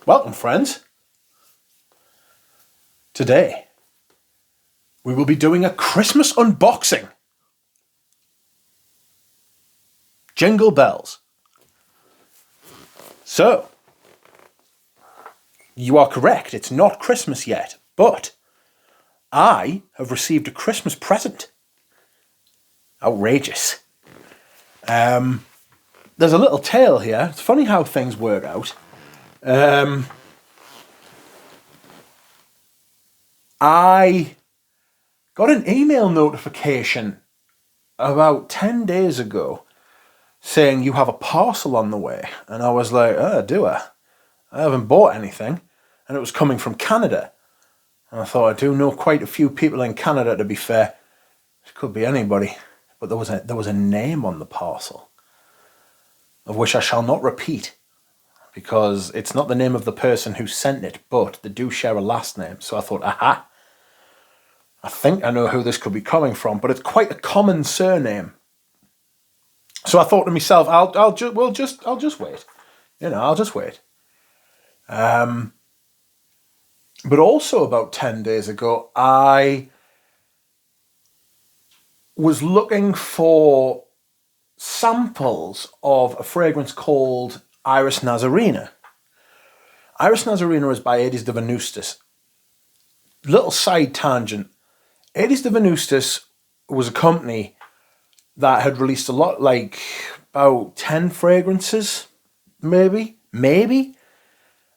Welcome, friends. Today, we will be doing a Christmas unboxing. Jingle bells. So, you are correct, it's not Christmas yet, but I have received a Christmas present. Outrageous. There's a little tale here. It's funny how things work out. I got an email notification about 10 days ago saying you have a parcel on the way. And I was like, oh, do I? I haven't bought anything. And it was coming from Canada. And I thought, I do know quite a few people in Canada, to be fair. It could be anybody. But there was a name on the parcel, of which I shall not repeat, because it's not the name of the person who sent it, but they do share a last name. So I thought, aha, I think I know who this could be coming from, but it's quite a common surname. So I thought to myself, I'll just wait. I'll just wait. But also about 10 days ago, I was looking for samples of a fragrance called Iris Nazarena. Iris Nazarena is by Aedes de Venustus. Little side tangent. Aedes de Venustus was a company that had released a lot, like about 10 fragrances, maybe.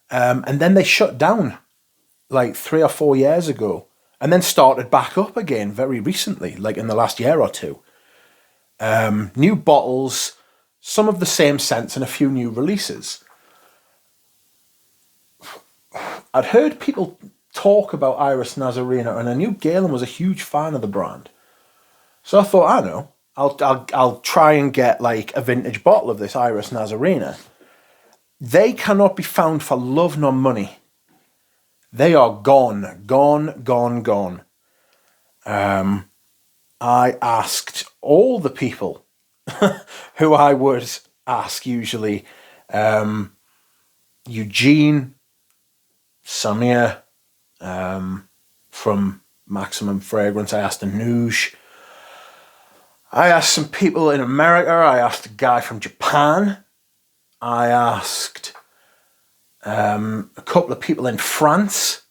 And then they shut down like 3 or 4 years ago and then started back up again very recently, like in the last year or two. New bottles, some of the same scents and a few new releases. I'd heard people talk about Iris Nazarena, and I knew Galen was a huge fan of the brand. So I thought, I know, I'll try and get like a vintage bottle of this Iris Nazarena. They cannot be found for love nor money. They are gone. I asked all the people who I would ask usually, Eugene, Samir, from Maximum Fragrance. I asked Anuj. I asked some people in America. I asked a guy from Japan. I asked a couple of people in France.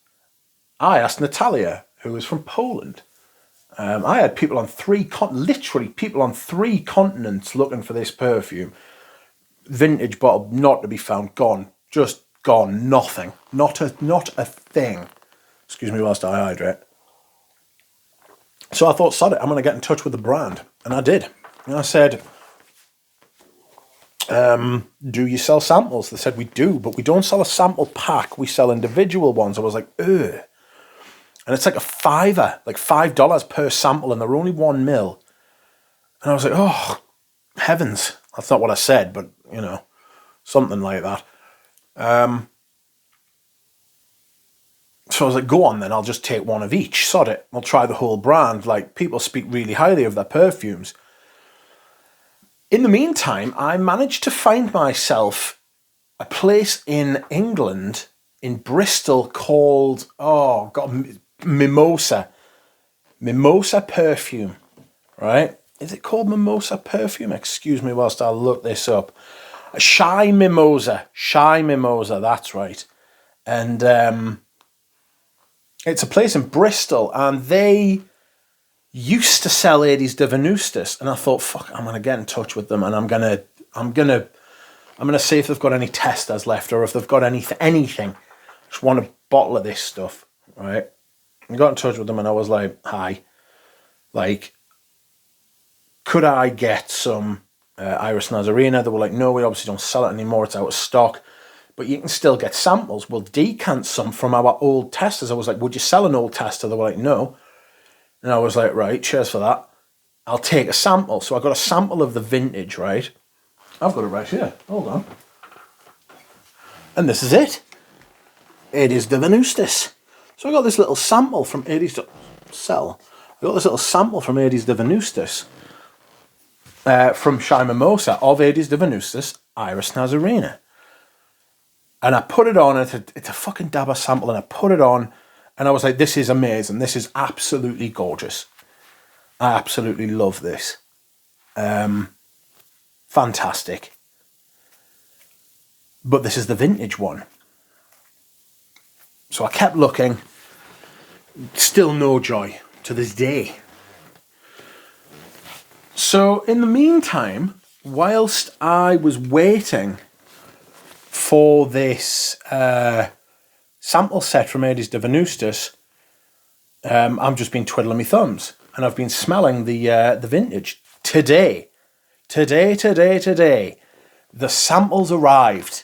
I asked Natalia, who was from Poland. I had people on literally people on 3 continents looking for this perfume. Vintage bottle, not to be found, gone. Just gone, nothing. Not a thing. Excuse me whilst I hydrate. So I thought, sod it, I'm going to get in touch with the brand. And I did. And I said, do you sell samples? They said, we do, but we don't sell a sample pack. We sell individual ones. I was like, ugh. And it's like a $5, like $5 per sample, and they're only 1 ml. And I was like, oh, heavens. That's not what I said, but, something like that. So I was like, go on then, I'll just take 1 of each. Sod it. I'll try the whole brand. Like, people speak really highly of their perfumes. In the meantime, I managed to find myself a place in England, in Bristol, called, Mimosa. Mimosa Perfume, right? Is it called Mimosa Perfume? Excuse me whilst I look this up. Shy Mimosa, that's right. And it's a place in Bristol, and they used to sell Aedes de Venustus, and I thought, fuck, I'm gonna get in touch with them, and I'm gonna see if they've got any testers left, or if they've got anything. Just want a bottle of this stuff, right? I got in touch with them, and I was like, hi, like, could I get some Iris Nazarena? They were like, no, we obviously don't sell it anymore, it's out of stock, but you can still get samples. We'll decant some from our old testers. I was like, would you sell an old tester? They were like, no. And I was like, right, cheers for that. I'll take a sample. So I got a sample of the vintage, right? I've got it right here. Hold on. And this is it. Aedes de Venustus. So I got this little sample from Aedes de Venustus from Shy Mimosa of Aedes de Venustus Iris Nazarena. And I put it on, it's a fucking dabber sample, and I put it on, and I was like, this is amazing. This is absolutely gorgeous. I absolutely love this. Fantastic. But this is the vintage one. So I kept looking. Still no joy to this day. So in the meantime, whilst I was waiting for this sample set from Aedes de Venustus, I've just been twiddling my thumbs, and I've been smelling the vintage. Today, the samples arrived,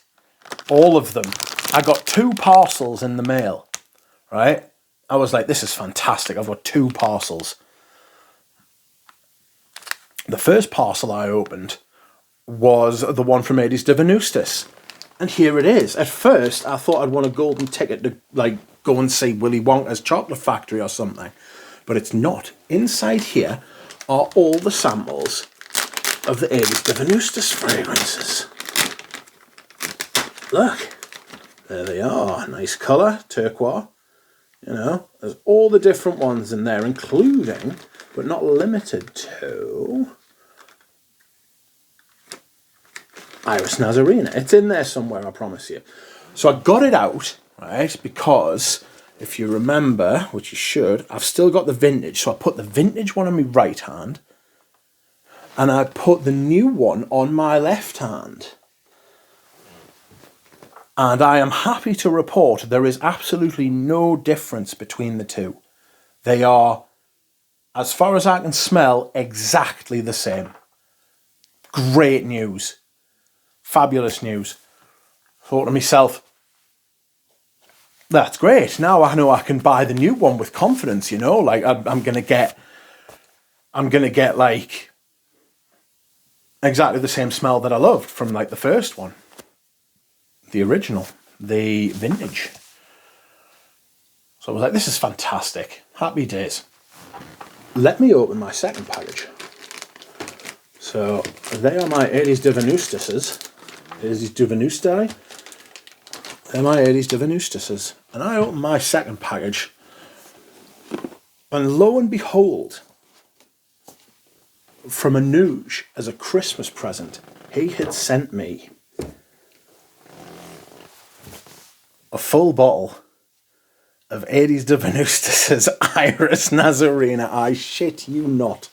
all of them. I got 2 parcels in the mail, right? I was like, this is fantastic. I've got 2 parcels. The first parcel I opened was the one from Aedes de Venustus. And here it is. At first, I thought I'd won a golden ticket to like go and see Willy Wonka's chocolate factory or something. But it's not. Inside here are all the samples of the Aedes de Venustus fragrances. Look. There they are. Nice colour. Turquoise. You know, there's all the different ones in there, including, but not limited to, Iris Nazarena. It's in there somewhere, I promise you. So I got it out, right, because if you remember, which you should, I've still got the vintage. So I put the vintage one on my right hand, and I put the new one on my left hand. And I am happy to report there is absolutely no difference between the two. They are, as far as I can smell, exactly the same. Great news. Fabulous news. Thought to myself, that's great. Now I know I can buy the new one with confidence, you know? Like, I'm going to get like exactly the same smell that I loved from like the first one. The original, the vintage. So I was like, this is fantastic. Happy days. Let me open my second package. So they are my Aedes de Venustuses. Aedes de Venusti. They're my Aedes de Venustuses. And I opened my second package. And lo and behold, from Anuj as a Christmas present, he had sent me a full bottle of Aedes de Venustus's Iris Nazarena. I shit you not.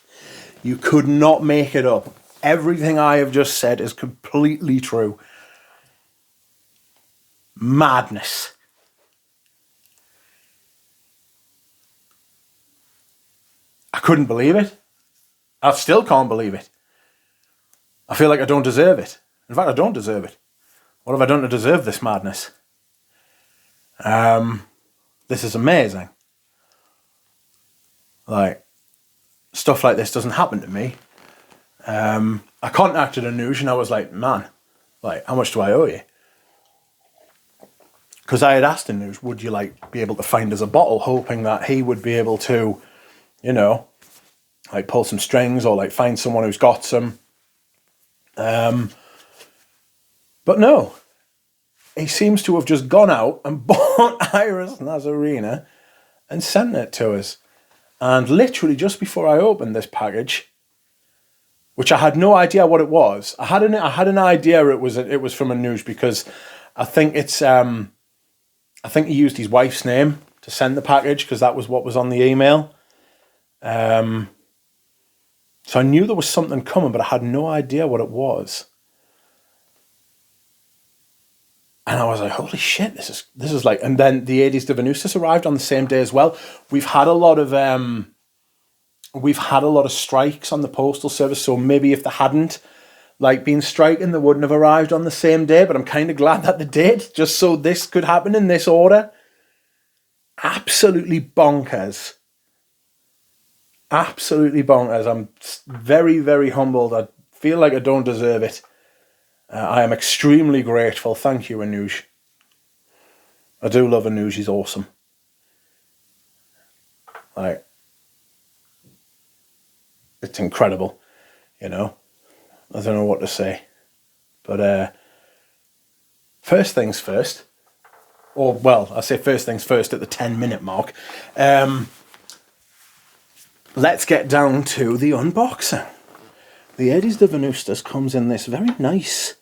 You could not make it up. Everything I have just said is completely true. Madness. I couldn't believe it. I still can't believe it. I feel like I don't deserve it. In fact, I don't deserve it. What have I done to deserve this madness? This is amazing. Like, stuff like this doesn't happen to me. I contacted Anuj and I was like, man, like, how much do I owe you? Because I had asked Anuj, would you like be able to find us a bottle, hoping that he would be able to, you know, like pull some strings or like find someone who's got some. But no. He seems to have just gone out and bought Iris Nazarena and sent it to us. And literally just before I opened this package, which I had no idea what it was. I had an idea it was from Anuj because I think it's I think he used his wife's name to send the package because that was what was on the email. So I knew there was something coming, but I had no idea what it was. And I was like, holy shit, this is like, and then the Aedes de Venustus arrived on the same day as well. We've had a lot of strikes on the postal service, so maybe if they hadn't like been striking, they wouldn't have arrived on the same day, but I'm kind of glad that they did, just so this could happen in this order. Absolutely bonkers. Absolutely bonkers. I'm very, very humbled. I feel like I don't deserve it. I am extremely grateful. Thank you, Anuj. I do love Anuj. He's awesome. Like, it's incredible, you know. I don't know what to say. But first things first, or well, I say first things first at the 10-minute mark. Let's get down to the unboxing. The Eddies de Venustas comes in this very nice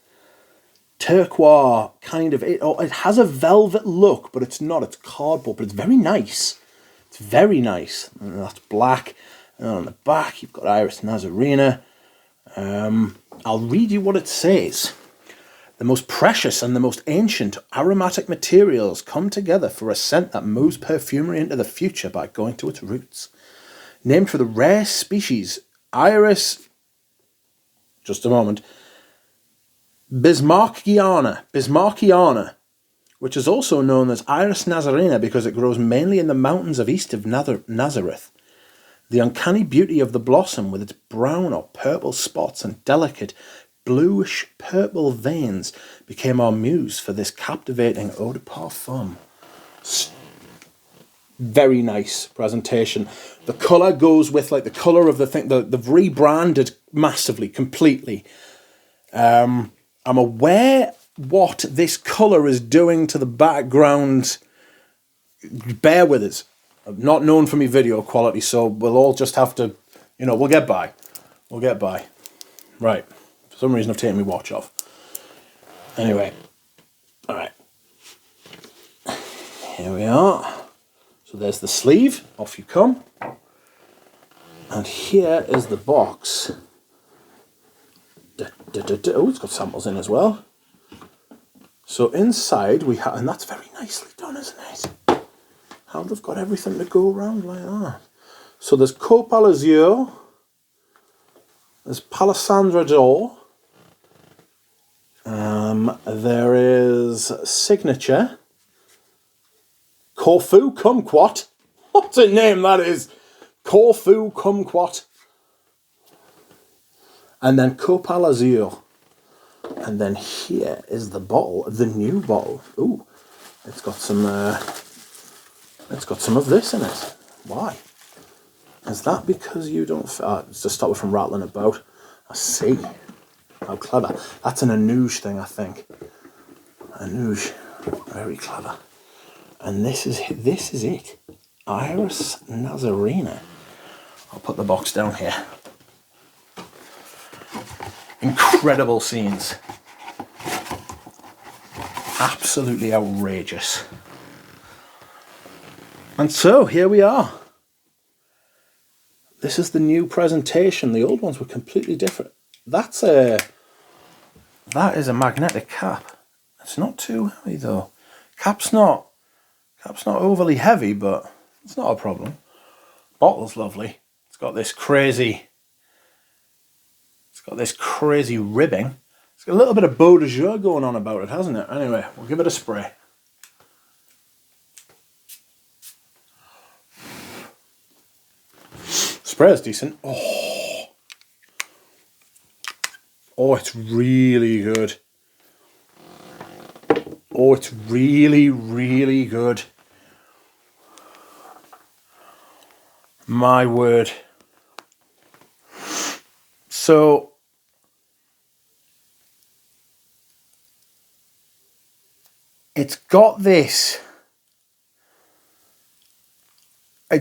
turquoise kind of... It has a velvet look, but it's not. It's cardboard, but it's very nice. It's very nice. And that's black. And on the back, you've got Iris Nazarena. I'll read you what it says. The most precious and the most ancient aromatic materials come together for a scent that moves perfumery into the future by going to its roots. Named for the rare species Iris, just a moment, Bismarckiana, which is also known as Iris Nazarena because it grows mainly in the mountains of east of Nazareth. The uncanny beauty of the blossom with its brown or purple spots and delicate bluish purple veins became our muse for this captivating eau de parfum. Very nice presentation. The colour goes with like the colour of the thing. They've rebranded massively, completely. I'm aware what this colour is doing to the background. Bear with us. I'm not known for my video quality, so we'll all just have to, we'll get by. We'll get by. Right. For some reason I've taken my watch off. Anyway. Alright. Here we are. So there's the sleeve. Off you come. And here is the box. Oh, it's got samples in as well. So inside we have, and that's very nicely done, isn't it? How they've got everything to go around like that. So there's Copal Azure. There's Palisandra d'Or. There is Signature. Corfu Kumquat. What a name that is. Corfu Kumquat. And then Copal Azure. And then here is the bottle, the new bottle. Ooh, it's got some of this in it. Why? Is that because you don't... to stop it from rattling about. I see. How clever. That's an Anouge thing, I think. Anouge. Very clever. And this is it. Iris Nazarena. I'll put the box down here. Incredible scenes. Absolutely outrageous. And so, here we are. This is the new presentation. The old ones were completely different. That is a magnetic cap. It's not too heavy though. Cap's not overly heavy, but it's not a problem. Bottle's lovely. It's got this crazy ribbing. It's got a little bit of Beau de Jour going on about it, hasn't it? Anyway, we'll give it a spray. Spray is decent. Oh, it's really good. Oh, it's really, really good. My word. So, it's got this. I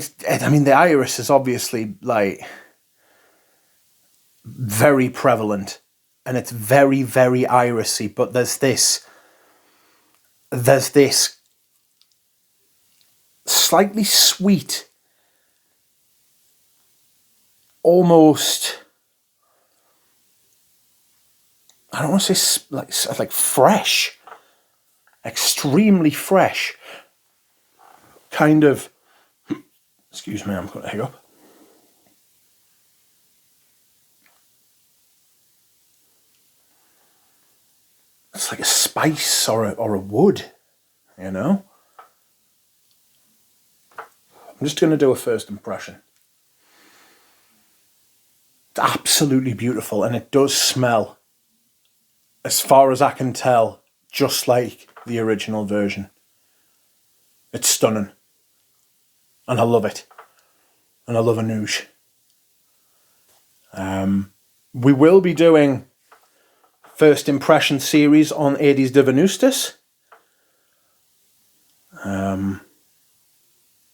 mean, the iris is obviously like very prevalent, and it's very, very irisy. But there's this slightly sweet, almost, I don't want to say like fresh, extremely fresh, kind of, excuse me, I'm going to hiccup. It's like a spice or a wood, you know? I'm just going to do a first impression. It's absolutely beautiful, and it does smell, as far as I can tell, just like the original version. It's stunning. And I love it. And I love Anouge. We will be doing first impression series on Aedes divinustus.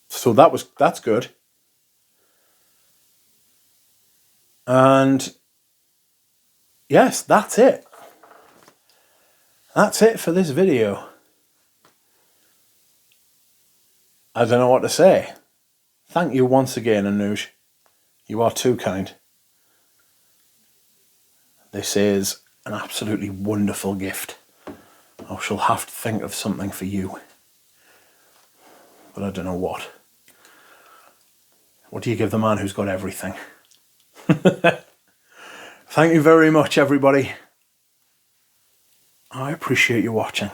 So that's good. And yes, that's it. That's it for this video. I don't know what to say. Thank you once again, Anuj. You are too kind. This is an absolutely wonderful gift. I shall have to think of something for you. But I don't know what. What do you give the man who's got everything? Thank you very much, everybody. I appreciate you watching.